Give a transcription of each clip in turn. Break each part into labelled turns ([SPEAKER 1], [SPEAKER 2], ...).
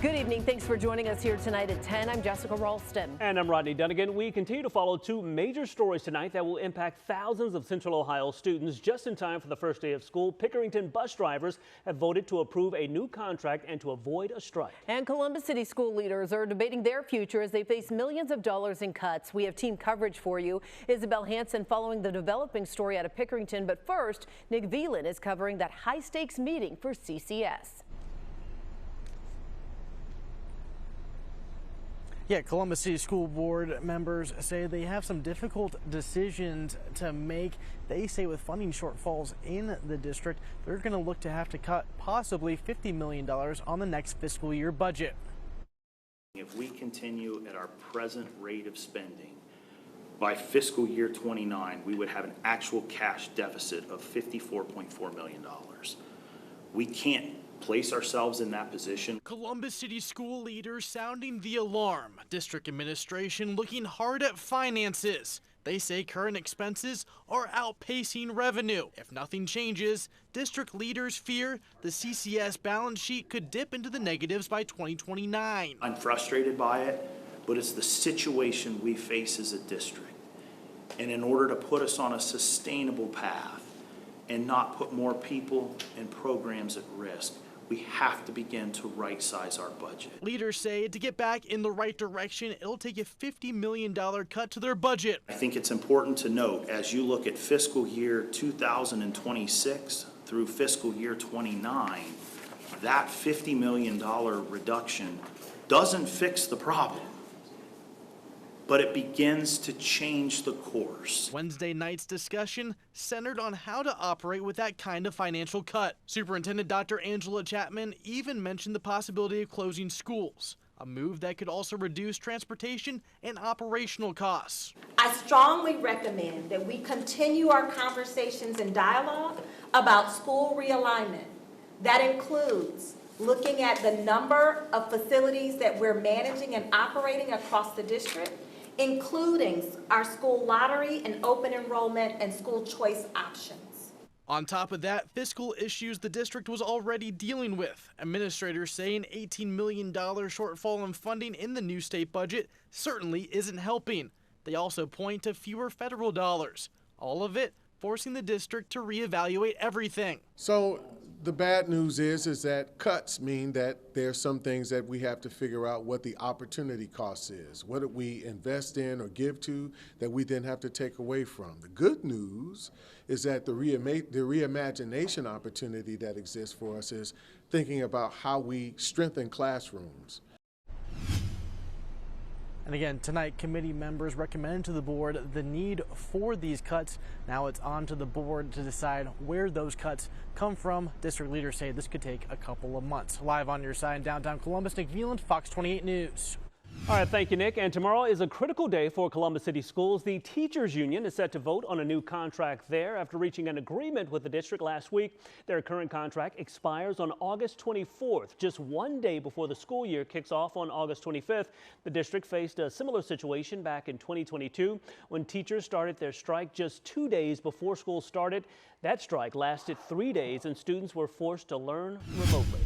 [SPEAKER 1] Good evening. Thanks for joining us here tonight at 10. I'm Jessica Ralston.
[SPEAKER 2] And I'm Rodney Dunnigan. We continue to follow two major stories tonight that will impact thousands of Central Ohio students just in time for the first day of school. Pickerington bus drivers have voted to approve a new contract and to avoid a strike.
[SPEAKER 1] And Columbus City school leaders are debating their future as they face millions of dollars in cuts. We have team coverage for you. Isabel Hansen following the developing story out of Pickerington. But first, Nick Velan is covering that high-stakes meeting for CCS.
[SPEAKER 3] Yeah, Columbus City School Board members say they have some difficult decisions to make. They say with funding shortfalls in the district, they're going to look to have to cut possibly $50 million on the next fiscal year budget.
[SPEAKER 4] If we continue at our present rate of spending, by fiscal year 29, we would have an actual cash deficit of $54.4 million. We can't place ourselves in that position.
[SPEAKER 3] Columbus City school leaders sounding the alarm. District administration looking hard at finances. They say current expenses are outpacing revenue. If nothing changes, district leaders fear the CCS balance sheet could dip into the negatives by 2029.
[SPEAKER 4] I'm frustrated by it, but it's the situation we face as a district. And in order to put us on a sustainable path and not put more people and programs at risk, we have to begin to right-size our budget.
[SPEAKER 3] Leaders say to get back in the right direction, it'll take a $50 million cut to their budget.
[SPEAKER 4] I think it's important to note, as you look at fiscal year 2026 through fiscal year 29, that $50 million reduction doesn't fix the problem, but it begins to change the course.
[SPEAKER 3] Wednesday night's discussion centered on how to operate with that kind of financial cut. Superintendent Dr. Angela Chapman even mentioned the possibility of closing schools, a move that could also reduce transportation and operational costs.
[SPEAKER 5] I strongly recommend that we continue our conversations and dialogue about school realignment. That includes looking at the number of facilities that we're managing and operating across the district, including our school lottery and open enrollment and school choice options.
[SPEAKER 3] On top of that, fiscal issues the district was already dealing with. Administrators say an $18 million shortfall in funding in the new state budget certainly isn't helping. They also point to fewer federal dollars, all of it forcing the district to reevaluate everything.
[SPEAKER 6] So the bad news is that cuts mean that there's some things that we have to figure out what the opportunity cost is. What do we invest in or give to that we then have to take away from? The good news is that the reimagination opportunity that exists for us is thinking about how we strengthen classrooms.
[SPEAKER 3] And again, tonight, committee members recommended to the board the need for these cuts. Now it's on to the board to decide where those cuts come from. District leaders say this could take a couple of months. Live on your side in downtown Columbus, Nick Velan, Fox 28 News.
[SPEAKER 2] All right, thank you, Nick. And tomorrow is a critical day for Columbus City Schools. The teachers union is set to vote on a new contract there after reaching an agreement with the district last week. Their current contract expires on August 24th, just one day before the school year kicks off on August 25th. The district faced a similar situation back in 2022 when teachers started their strike just 2 days before school started. That strike lasted 3 days and students were forced to learn remotely.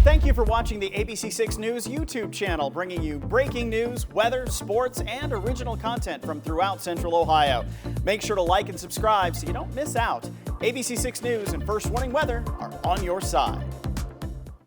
[SPEAKER 7] Thank you for watching the ABC6 News YouTube channel, bringing you breaking news, weather, sports, and original content from throughout Central Ohio. Make sure to like and subscribe so you don't miss out. ABC6 News and First Warning Weather are on your side.